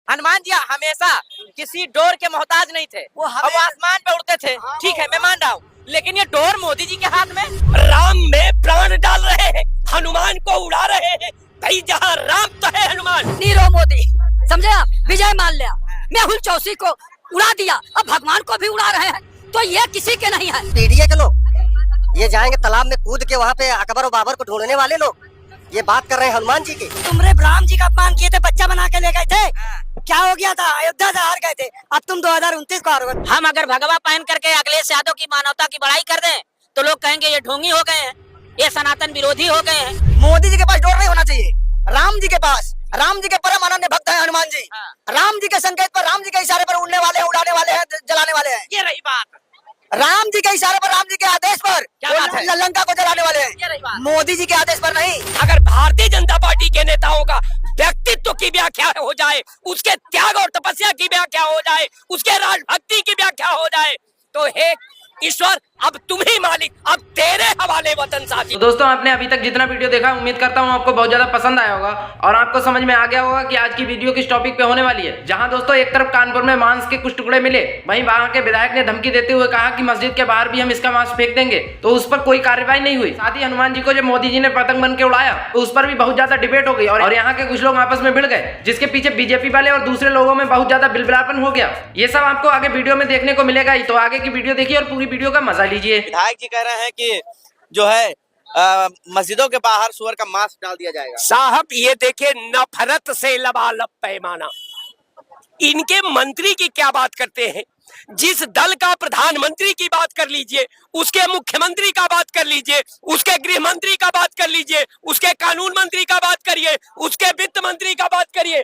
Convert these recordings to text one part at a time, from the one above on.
हनुमान जी हमेशा किसी डोर के मोहताज नहीं थे, वो आसमान पे उड़ते थे। ठीक है, मैं मान रहा हूँ, लेकिन ये डोर मोदी जी के हाथ में। राम में प्राण डाल रहे हैं, हनुमान को उड़ा रहे हैं। भाई जहाँ राम तो है हनुमान। नीरव मोदी, समझे आप? विजय माल्या, मेहुल चौधरी को उड़ा दिया, अब भगवान को भी उड़ा रहे हैं, तो ये किसी के नहीं है। पीडीए के लोग ये जाएंगे तालाब में कूद के, वहाँ पे अकबर और बाबर को ढूंढने वाले लोग ये बात कर रहे हैं हनुमान जी की। तुमरे राम जी का अपमान किए थे, बच्चा बना के ले गए थे, क्या हो गया था? अयोध्या से हार गए थे, अब तुम 2029 को हारोगे। हम अगर भगवा पहन करके अखिलेश यादव की मानवता की बड़ाई कर दें तो लोग कहेंगे ये ढोंगी हो गए हैं, ये सनातन विरोधी हो गए हैं। मोदी जी के पास डोर नहीं होना चाहिए, राम जी के पास। राम जी के परम अनन्य भक्त है हनुमान जी। राम जी के संकेत पर, राम जी के इशारे पर उड़ने वाले हैं, उड़ाने वाले हैं, जलाने वाले हैं। ये रही बात। राम जी के इशारे पर, राम जी के आदेश पर क्या बात है? लंका को जलाने वाले ये रही बात। हैं, मोदी जी के आदेश पर नहीं। अगर भारतीय जनता पार्टी के नेताओं का व्यक्तित्व की व्याख्या हो जाए, उसके त्याग और तपस्या की व्याख्या हो जाए, उसके राजभक्ति की व्याख्या हो जाए, तो हे ईश्वर अब तुम ही मालिक, अब तेरे हवाले वतन साथी। तो दोस्तों आपने अभी तक जितना वीडियो देखा, उम्मीद करता हूँ आपको बहुत ज्यादा पसंद आया होगा और आपको समझ में आ गया होगा कि आज की वीडियो किस टॉपिक पे होने वाली है। जहां दोस्तों एक तरफ कानपुर में मांस के कुछ टुकड़े मिले, वहीं वहां के विधायक ने धमकी देते हुए कहा कि मस्जिद के बाहर भी हम इसका मांस फेंक देंगे, तो उस पर कोई कार्रवाई नहीं हुई। साथ ही हनुमान जी को जब मोदी जी ने पतंग बन के उड़ाया तो उस पर भी बहुत ज्यादा डिबेट हो गई और यहाँ के कुछ लोग आपस में भिड़ गए, जिसके पीछे बीजेपी वाले और दूसरे लोगों में बहुत ज्यादा बिलबिलापन हो गया। ये सब आपको आगे वीडियो में देखने को मिलेगा ही, तो आगे की वीडियो देखिए और पूरी वीडियो का मजा लीजिए। विधायक जी कह रहे हैं कि जो है मस्जिदों के बाहर सुअर का मांस डाल दिया जाएगा। साहब ये देखिए, नफरत से लबालब पैमाना। इनके मंत्री की क्या बात करते हैं? जिस दल का प्रधानमंत्री की बात कर लीजिए, उसके मुख्यमंत्री का बात कर लीजिए, उसके गृह मंत्री का बात कर लीजिए, उसके कानून मंत्री का बात करिए, उसके वित्त मंत्री का बात करिए।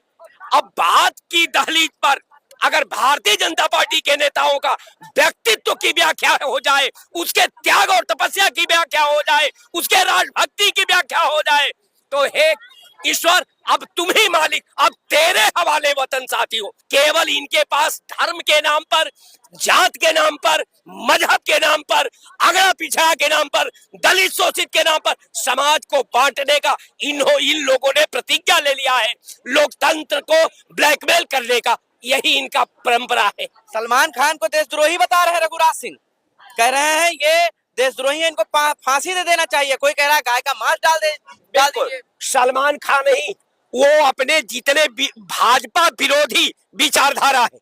अब बात की दहलीज पर अगर भारतीय जनता पार्टी के नेताओं का व्यक्तित्व की व्याख्या हो जाए, उसके त्याग और तपस्या की व्याख्या हो जाए, उसके राजभक्ति की व्याख्या हो जाए, तो हे ईश्वर अब तुम ही मालिक, अब तेरे हवाले वतन साथियों। केवल इनके पास धर्म के नाम पर, जात के नाम पर, मजहब के नाम पर, अगड़ा पिछड़ा के नाम पर, दलित शोषित के नाम पर समाज को बांटने का इन लोगों ने प्रतिज्ञा ले लिया है। लोकतंत्र को ब्लैकमेल करने का यही इनका परंपरा है। सलमान खान को देशद्रोही बता रहे हैं रघुराज सिंह, कह रहे हैं ये देशद्रोही है, इनको फांसी दे देना चाहिए। कोई कह रहा है गाय का मांस डाल दीजिए। सलमान खान नहीं, वो अपने जितने भाजपा विरोधी विचारधारा है,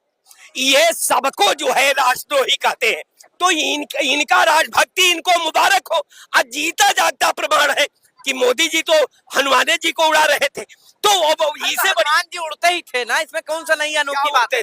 ये सबको जो है राष्ट्रद्रोही कहते हैं। तो इनका राजभक्ति इनको मुबारक हो। आज जीता जागता प्रमाण है कि मोदी जी तो हनुमान जी को उड़ा रहे थे, तो इसे हनुमान जी उड़ते ही थे ना, इसमें कौन सा नई अनोखी बात है?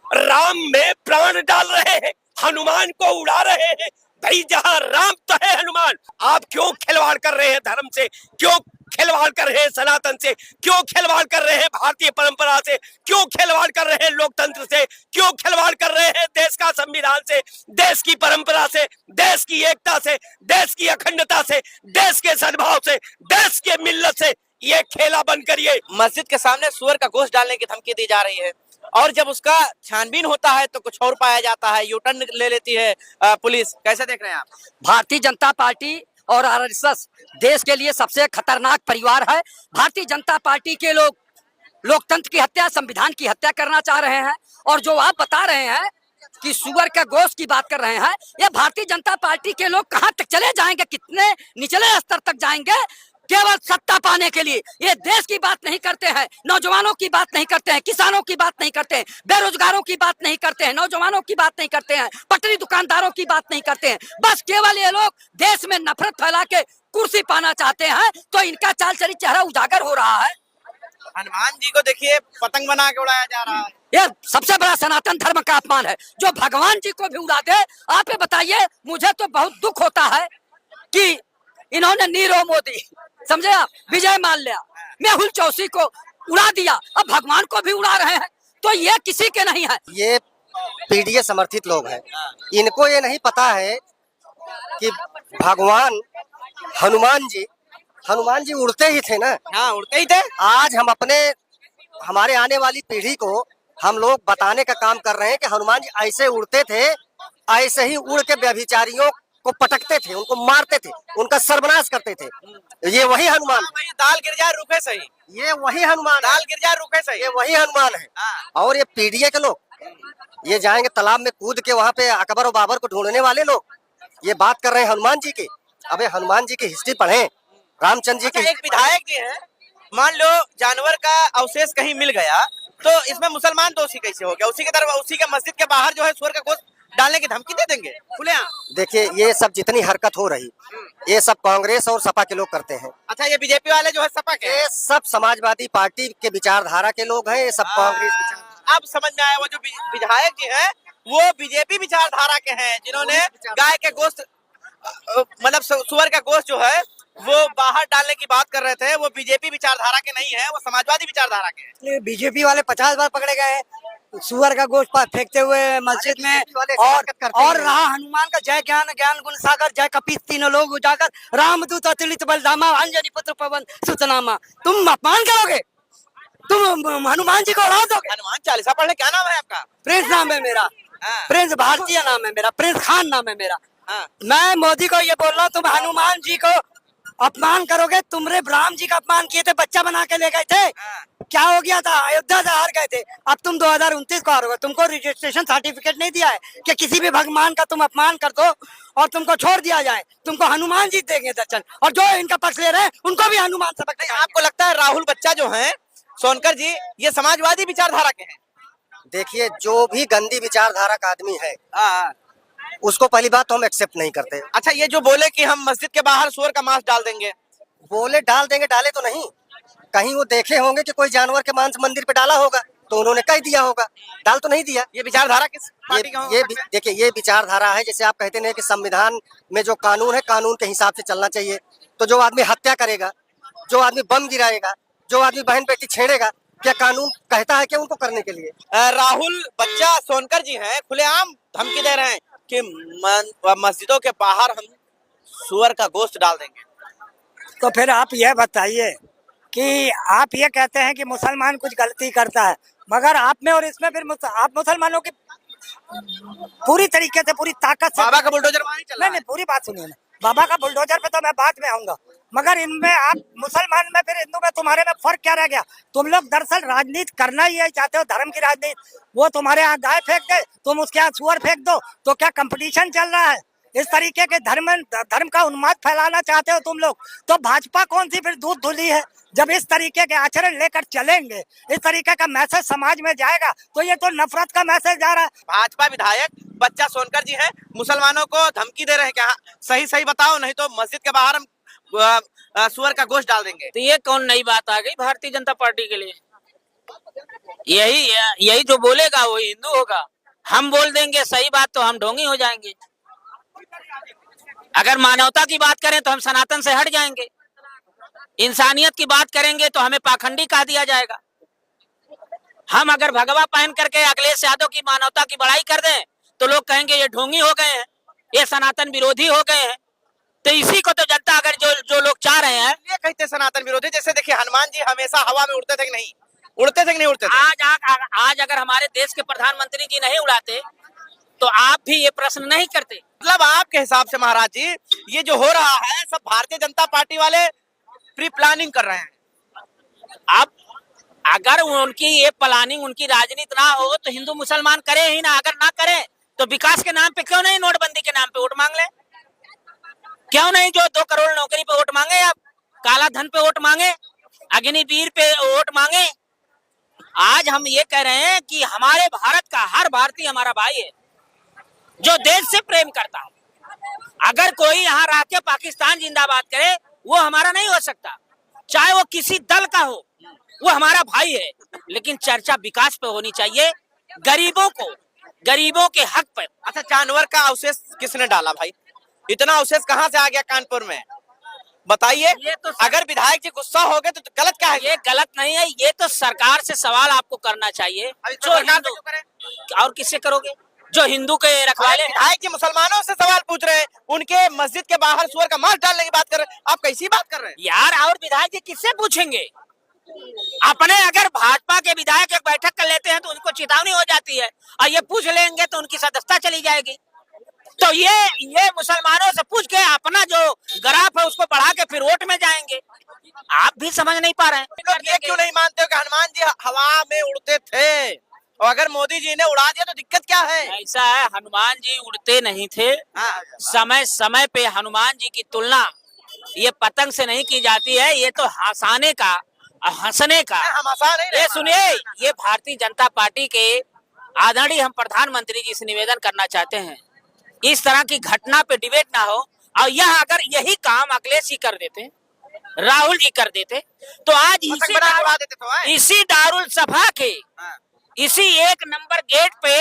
राम में प्राण डाल रहे हैं, हनुमान को उड़ा रहे हैं। भाई जहाँ राम तो है हनुमान। आप क्यों खिलवाड़ कर रहे हैं धर्म से? क्यों खिलवाड़ कर रहे हैं सनातन से? क्यों खिलवाड़ कर रहे हैं भारतीय परंपरा से? क्यों खिलवाड़ कर रहे हैं लोकतंत्र से? क्यों खिलवाड़ कर रहे हैं देश का संविधान से, देश की परंपरा से, देश की एकता से, देश की अखंडता से, देश के सद्भाव से, देश के मिल्लत से? ये खेला बंद करिए। मस्जिद के सामने सुअर का गोश्त डालने की धमकी दी जा रही है और जब उसका छानबीन होता है तो कुछ और पाया जाता है, यू टर्न ले लेती है पुलिस। कैसे देख रहे हैं आप? भारतीय जनता पार्टी और आरएसएस देश के लिए सबसे खतरनाक परिवार है। भारतीय जनता पार्टी के लोग लोकतंत्र की हत्या, संविधान की हत्या करना चाह रहे हैं, और जो आप बता रहे हैं कि सुअर का गोश्त की बात कर रहे हैं, ये भारतीय जनता पार्टी के लोग कहां तक चले जाएंगे, कितने निचले स्तर तक जाएंगे केवल सत्ता पाने के लिए। ये देश की बात नहीं करते हैं, नौजवानों की बात नहीं करते हैं, किसानों की बात नहीं करते हैं, बेरोजगारों की बात नहीं करते हैं, नौजवानों की बात नहीं करते हैं, पटरी दुकानदारों की बात नहीं करते हैं। बस केवल ये लोग देश में नफरत फैला के कुर्सी पाना चाहते हैं, तो इनका चाल चली चेहरा उजागर हो रहा है। हनुमान जी को देखिए पतंग बना के उड़ाया जा रहा है। ये सबसे बड़ा सनातन धर्म का अपमान है, जो भगवान जी को भी उड़ा दे। आप ये बताइए, मुझे तो बहुत दुख होता है कि इन्होंने नीरव मोदी, समझे आप, विजय माल्या, मेहुल चौधरी को उड़ा दिया, अब भगवान को भी उड़ा रहे हैं, तो ये किसी के नहीं है। ये पीडीए समर्थित लोग हैं, इनको ये नहीं पता है कि भगवान हनुमान जी उड़ते ही थे ना। हाँ, उड़ते ही थे। आज हम हमारे आने वाली पीढ़ी को हम लोग बताने का काम कर रहे हैं कि हनुमान जी ऐसे उड़ते थे, ऐसे ही उड़ के व्यभिचारियों को पटकते थे, उनको मारते थे, उनका सर्वनाश करते थे। ये वही हनुमान, भाई दाल गिर जाए रुके सही, ये वही हनुमान दाल है, गिर जाए रुके सही। ये वही हनुमान है। और ये पीडीए के लोग, ये जाएंगे तालाब में कूद के वहाँ पे अकबर और बाबर को ढूंढने वाले लोग, ये बात कर रहे हैं हनुमान जी की। अबे हनुमान जी की हिस्ट्री पढ़ें, रामचंद्र जी की। एक विधायक जी हैं, मान लो जानवर का अवशेष कहीं मिल गया तो इसमें मुसलमान दोषी कैसे हो गया? उसी के तरफ, उसी के मस्जिद के बाहर जो है सुअर का गोश्त डालने की धमकी दे देंगे खुलेआम। देखिए ये सब जितनी हरकत हो रही, ये सब कांग्रेस और सपा के लोग करते हैं। अच्छा, ये बीजेपी वाले जो है सपा के, ये सब समाजवादी पार्टी के विचारधारा के लोग हैं, ये सब कांग्रेस अब समझ में आया। वो जो विधायक जी हैं वो बीजेपी विचारधारा के हैं, जिन्होंने गाय के गोश्त मतलब सुअर का गोश्त जो है वो बाहर डालने की बात कर रहे थे। वो बीजेपी विचारधारा के नहीं है, वो समाजवादी विचारधारा के हैं। बीजेपी वाले 50 बार पकड़े गए हैं सुअर का गोश्त फेंकते हुए मस्जिद में। और रहा हनुमान का जय ज्ञान ज्ञान गुण सागर जय कपीस, तीनों लोग उजागर रामदूत अतुलित बलधामा अंजनी पुत्र पवन सुतनामा। तुम अपमान करोगे, तुम हनुमान जी को उड़ा दोगे। हनुमान चालीसा पढ़ने, क्या नाम है आपका? प्रिंस नाम है मेरा, प्रिंस भारतीय नाम है मेरा, प्रिंस खान नाम है मेरा। मैं मोदी को ये बोल रहा हूँ, तुम हनुमान जी को अपमान करोगे। तुमरे राम जी का अपमान किए थे, बच्चा बना के ले गए थे, क्या हो गया था? अयोध्या से हार गए थे। अब तुम 2029 को हारोगे। तुमको रजिस्ट्रेशन सर्टिफिकेट नहीं दिया है कि किसी भी भगवान का तुम अपमान कर दो और तुमको छोड़ दिया जाए। तुमको हनुमान जी देंगे दर्शन, और जो इनका पक्ष ले रहे हैं उनको भी हनुमान सबक देंगे। आपको लगता है राहुल बच्चा जो है सोनकर जी ये समाजवादी विचारधारा के हैं? देखिए जो भी गंदी विचारधारा का आदमी है उसको पहली बात तो हम एक्सेप्ट नहीं करते। अच्छा, ये जो बोले कि हम मस्जिद के बाहर सुअर का मांस डाल देंगे, बोले डाल देंगे, डाले तो नहीं, कहीं वो देखे होंगे कि कोई जानवर के मांस मंदिर पे डाला होगा तो उन्होंने कह दिया होगा, डाल तो नहीं दिया। ये विचारधारा किस पार्टी का ये देखिए ये विचारधारा है, जैसे आप कहते हैं कि संविधान में जो कानून है कानून के हिसाब से चलना चाहिए। तो जो आदमी हत्या करेगा, जो आदमी बम गिराएगा, जो आदमी बहन बेटी छेड़ेगा, क्या कानून कहता है कि उनको करने के लिए? राहुल बच्चा सोनकर जी हैं, खुलेआम धमकी दे रहे हैं कि मस्जिदों के बाहर हम सुअर का गोश्त डाल देंगे। तो फिर आप यह बताइए कि आप ये कहते हैं कि मुसलमान कुछ गलती करता है, मगर आप में और इसमें फिर आप मुसलमानों की पूरी तरीके से पूरी ताकत से बाबा का बुलडोजर वहां ही चल रहा है। नहीं, पूरी बात सुनिए ना, बाबा का बुलडोजर पे तो मैं बाद में आऊंगा, मगर इनमें आप मुसलमान में फिर हिंदू में तुम्हारे में फर्क क्या रह गया? तुम लोग दरअसल राजनीति करना ही यही चाहते हो, धर्म की राजनीति। वो तुम्हारे यहाँ गाय फेंक दे, तुम उसके यहाँ सुअर फेंक दो, तो क्या कंपटीशन चल रहा है? इस तरीके के धर्म का उन्माद फैलाना चाहते हो तुम लोग। तो भाजपा कौन सी फिर दूध धुली है? जब इस तरीके के आचरण लेकर चलेंगे, इस तरीके का मैसेज समाज में जाएगा, तो ये तो नफरत का मैसेज जा रहा है। भाजपा विधायक बच्चा सोनकर जी हैं, मुसलमानों को धमकी दे रहे हैं क्या? सही सही बताओ, नहीं तो मस्जिद के बाहर हम सुअर का गोश्त डाल देंगे। तो ये कौन नई बात आ गई भारतीय जनता पार्टी के लिए? यही जो बोलेगा वो हिंदू होगा। हम बोल देंगे सही बात तो हम ढोंगी हो जाएंगे। अगर मानवता की बात करें तो हम सनातन से हट जाएंगे। इंसानियत की बात करेंगे तो हमें पाखंडी कह दिया जाएगा। हम अगर भगवा पहन करके अखिलेश यादव की मानवता की बड़ाई कर दें तो लोग कहेंगे ये ढोंगी हो गए हैं, ये सनातन विरोधी हो गए हैं। तो इसी को तो जनता अगर जो लोग चाह रहे हैं, ये कहते सनातन विरोधी। जैसे देखिए हनुमान जी हमेशा हवा में उड़ते थे कि नहीं उड़ते थे कि नहीं उड़ते थे? आज अगर हमारे देश के प्रधानमंत्री जी नहीं उड़ाते तो आप भी ये प्रश्न नहीं करते। मतलब आपके हिसाब से महाराज जी ये जो हो रहा है सब भारतीय जनता पार्टी वाले प्री प्लानिंग कर रहे हैं। अब अगर उनकी ये प्लानिंग, उनकी राजनीति ना हो तो हिंदू मुसलमान करे ही ना। अगर ना करे तो विकास के नाम पे क्यों नहीं नोटबंदी के नाम पे वोट मांग ले? क्यों नहीं जो 2 करोड़ नौकरी पे वोट मांगे, आप काला धन पे वोट मांगे, अग्निवीर पे वोट मांगे। आज हम ये कह रहे हैं कि हमारे भारत का हर भारतीय हमारा भाई है जो देश से प्रेम करता है। अगर कोई यहाँ रह के पाकिस्तान जिंदाबाद करे वो हमारा नहीं हो सकता, चाहे वो किसी दल का हो, वो हमारा भाई है। लेकिन चर्चा विकास पे होनी चाहिए, गरीबों के हक पर। अच्छा, जानवर का अवशेष किसने डाला भाई? इतना अवशेष कहाँ से आ गया कानपुर में? बताइए। ये तो अगर विधायक जी गुस्सा हो गए तो गलत क्या है? ये गलत नहीं है, ये तो सरकार से सवाल आपको करना चाहिए। जो हिंदू, और किससे करोगे? जो हिंदू के रखवाले। विधायक जी मुसलमानों से सवाल पूछ रहे हैं, उनके मस्जिद के बाहर सुअर का मांस डालने की बात कर रहे हैं, आप कैसी बात कर रहे हैं यार? और विधायक जी किससे पूछेंगे? अपने अगर भाजपा के विधायक एक बैठक कर लेते हैं तो उनको चेतावनी हो जाती है, और ये पूछ लेंगे तो उनकी सदस्यता चली जाएगी। तो ये मुसलमानों से पूछ के अपना जो ग्राफ है उसको बढ़ा के फिर वोट में जाएंगे। आप भी समझ नहीं पा रहे हैं। लोग ये क्यों नहीं मानते हो कि हनुमान जी हवा में उड़ते थे, और अगर मोदी जी ने उड़ा दिया तो दिक्कत क्या है? ऐसा है, हनुमान जी उड़ते नहीं थे। समय समय पे हनुमान जी की तुलना ये पतंग से नहीं की जाती है, ये तो हंसाने का हंसने का। हम आसान नहीं ये सुनिए, ये भारतीय जनता पार्टी के आदरणीय हम प्रधानमंत्री जी से निवेदन करना चाहते हैं, इस तरह की घटना पे डिबेट ना हो। और यह अगर यही काम अखिलेश जी कर देते, राहुल जी कर देते, तो आज इसी दारुल सभा के इसी 1 नंबर गेट पे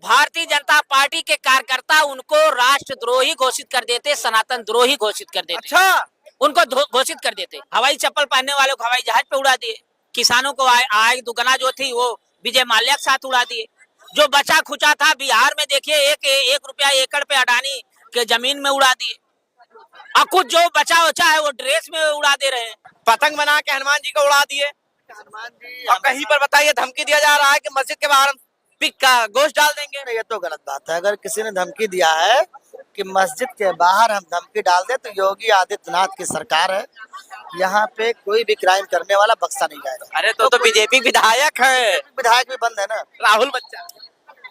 भारतीय जनता पार्टी के कार्यकर्ता उनको राष्ट्रद्रोही घोषित कर देते, सनातन द्रोही घोषित कर देते। अच्छा, उनको घोषित कर देते। हवाई चप्पल पहनने वालों को हवाई जहाज पे उड़ा दिए, किसानों को आय दुगना जो थी वो विजय माल्या के साथ उड़ा दिए। जो बचा खुचा था बिहार में देखिए, एक रुपया एकड़ पे अडानी के जमीन में उड़ा दिए। और कुछ जो बचा उचा है वो ड्रेस में उड़ा दे रहे हैं। पतंग बना के हनुमान जी को उड़ा दिए। अब कहीं पर बताइए धमकी दिया जा रहा है कि मस्जिद के बाहर पिग का गोश्त डाल देंगे। ये तो गलत बात है। अगर किसी ने धमकी दिया है कि मस्जिद के बाहर हम धमकी डाल दे, तो योगी आदित्यनाथ की सरकार है, यहाँ पे कोई भी क्राइम करने वाला बख्शा नहीं जाएगा। अरे तो बीजेपी विधायक है, विधायक भी बंद है ना, राहुल बच्चा।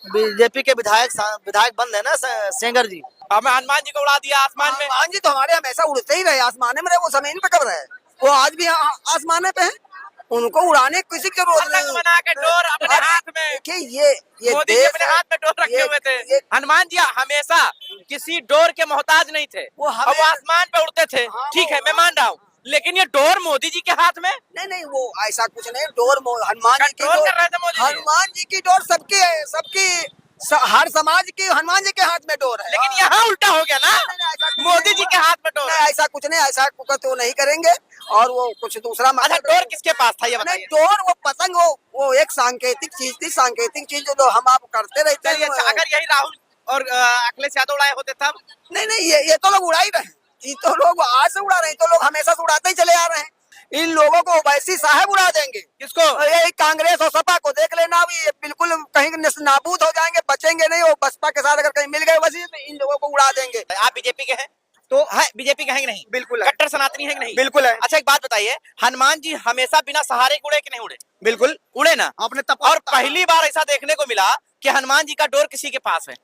बीजेपी के विधायक बंद है ना सेंगर जी। हमें हनुमान जी को उड़ा दिया आसमान में। हनुमान जी तो हमारे हमेशा उड़ते ही रहे, आसमाने में रहे, वो जमीन पे कब रहे, वो आज भी आसमाने पे है। उनको उड़ाने की किसी की जरूरत नहीं। बना के डोर अपने हाथ में, देखिए ये मोदी जी अपने हाथ में डोर रखे हुए थे। हनुमान जी हमेशा किसी डोर के मोहताज नहीं थे, वो आसमान पे उड़ते थे। ठीक है, मैं मान रहा हूँ, लेकिन ये डोर मोदी जी के हाथ में नहीं, वो ऐसा कुछ नहीं। डोर हनुमान जी की कंट्रोल कर रहे थे मोदी जी। हनुमान जी की डोर सबकी है, सबकी हर समाज की हनुमान जी के हाथ में डोर है। लेकिन यहाँ उल्टा हो गया ना, मोदी जी के हाथ में डोर। ऐसा कुछ नहीं, ऐसा तो नहीं करेंगे। और वो कुछ दूसरा अच्छा, डोर किसके पास था ये बताइए? डोर वो पतंग, वो एक सांकेतिक चीज थी, सांकेतिक चीज जो हम आप करते रहते हैं। अच्छा, अगर यही राहुल और अखिलेश यादव उड़ाए होते तब? नहीं, ये तो लोग उड़ा ही रहे हैं। ये तो लोग आज से उड़ा रहे हैं, तो लोग हमेशा से उड़ाते ही चले आ रहे हैं। इन लोगों को वैसी साहब उड़ा देंगे। किसको? ये कांग्रेस और सपा को देख लेना, ये बिल्कुल कहीं नाबूद हो जाएंगे, बचेंगे नहीं। और बसपा के साथ अगर कहीं मिल गए वैसे, तो इन लोगों को उड़ा देंगे। आप बीजेपी के हैं तो है, बीजेपी के हैं कि नहीं? बिल्कुल है। कट्टर सनातनी है कि नहीं? बिल्कुल है। अच्छा, एक बात बताइए, हनुमान जी हमेशा बिना सहारे के उड़े कि नहीं उड़े? बिल्कुल उड़े ना आपने और पहली बार ऐसा देखने को मिला कि हनुमान जी का डोर किसी के पास है।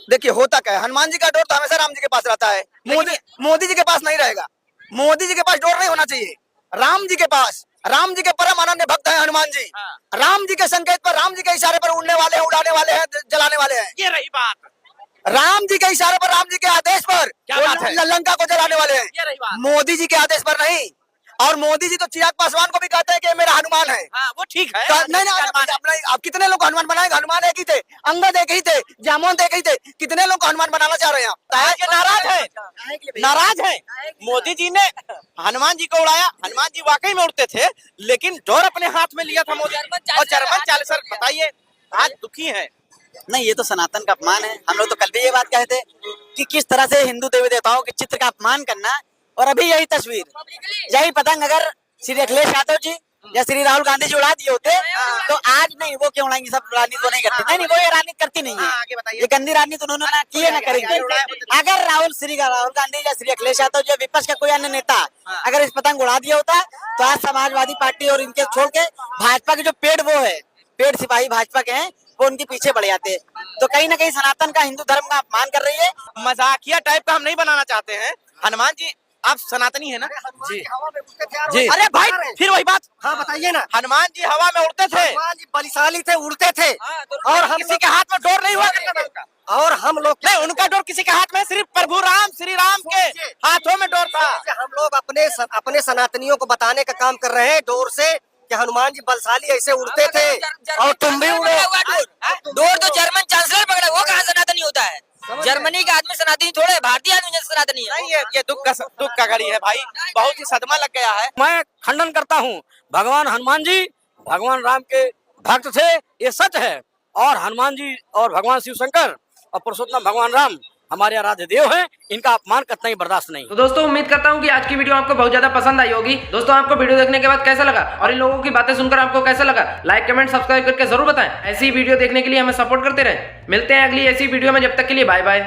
देखिए होता क्या है, हनुमान जी का डोर तो हमेशा राम जी के पास रहता है, मोदी जी के पास नहीं रहेगा। मोदी जी के पास डोर नहीं होना चाहिए, राम जी के पास। राम जी के परम अनन्य भक्त है हनुमान जी। राम जी के संकेत पर, राम जी के इशारे पर उड़ने वाले हैं, उड़ाने वाले हैं, जलाने वाले हैं। ये रही बात। राम जी के इशारे पर, राम जी के आदेश पर क्या बात है? लंका को जलाने वाले हैं। ये रही बात। मोदी जी के आदेश पर नहीं। और मोदी जी तो चिराग पासवान को भी कहते हैं कि मेरा हनुमान है। हाँ, वो ठीक है। नहीं, आप कितने लोग हनुमान बनाएंगे? हनुमान एक ही थे, अंगद एक ही थे, जामवंत एक ही थे। कितने लोग को हनुमान बनाना चाह रहे हैं आप? ये नाराज है। मोदी जी ने हनुमान जी को उड़ाया। हनुमान जी वाकई में उड़ते थे, लेकिन डोर अपने हाथ में लिया था मोदी। और जर्मन चालीसर बताइए, आज दुखी है। नहीं, ये तो सनातन का अपमान है। हम लोग तो कल भी ये बात कहते कि किस तरह से हिंदू देवी देवताओं के चित्र का अपमान करना। और अभी यही तस्वीर, यही पतंग अगर श्री अखिलेश यादव जी या श्री राहुल गांधी जी उड़ा दिए होते, तो आज नहीं, वो क्यों उड़ाएंगे? सब राजनीति तो नहीं करते। नहीं, वो ये राजनीति करती नहीं है। ये गंदी राजनीति उन्होंने ना की है, ना करेंगे। अगर राहुल गांधी या श्री अखिलेश यादव या विपक्ष का कोई अन्य नेता अगर इस पतंग उड़ा दिया होता, तो आज समाजवादी पार्टी और इनके छोड़ के भाजपा के जो पेड़ सिपाही भाजपा के हैं, वो उनके पीछे बढ़ जाते। तो कहीं ना कहीं सनातन का, हिंदू धर्म का अपमान कर रही है। मजाकिया टाइप का हम नहीं बनाना चाहते हैं। हनुमान जी आप सनातनी है ना? जी जी। अरे भाई, फिर वही बात। हाँ बताइए ना। हनुमान जी हवा में उड़ते थे, हनुमान जी बलिशाली थे, उड़ते थे। और हम किसी के हाथ में डोर नहीं हुआ करता था। और हम लोग नहीं, उनका डोर किसी के हाथ में, सिर्फ प्रभु राम श्री राम के हाथों में डोर था। हम लोग अपने सनातनियों को बताने का काम कर रहे हैं डोर से कि हनुमान जी बलशाली ऐसे उड़ते थे, और तुम भी उड़े। डोर तो जर्मन चांसलर पकड़ा, वो कहाँ सनातनी होता है? जर्मनी का आदमी सनातनी थोड़े, भारतीय आदमी सनातनी है। नहीं, ये दुख का घड़ी है भाई, बहुत ही सदमा लग गया है। मैं खंडन करता हूँ। भगवान हनुमान जी भगवान राम के भक्त थे, ये सच है। और हनुमान जी और भगवान शिव शंकर और पुरुषोत्तम भगवान राम हमारे आराध्य देव हैं, इनका अपमान कतई बर्दाश्त नहीं। तो दोस्तों उम्मीद करता हूँ कि आज की वीडियो आपको बहुत ज्यादा पसंद आई होगी। दोस्तों आपको वीडियो देखने के बाद कैसा लगा और इन लोगों की बातें सुनकर आपको कैसा लगा, लाइक कमेंट सब्सक्राइब करके जरूर बताएं। ऐसी वीडियो देखने के लिए हमें सपोर्ट करते रहें। मिलते हैं अगली ऐसी वीडियो में, जब तक के लिए बाय बाय।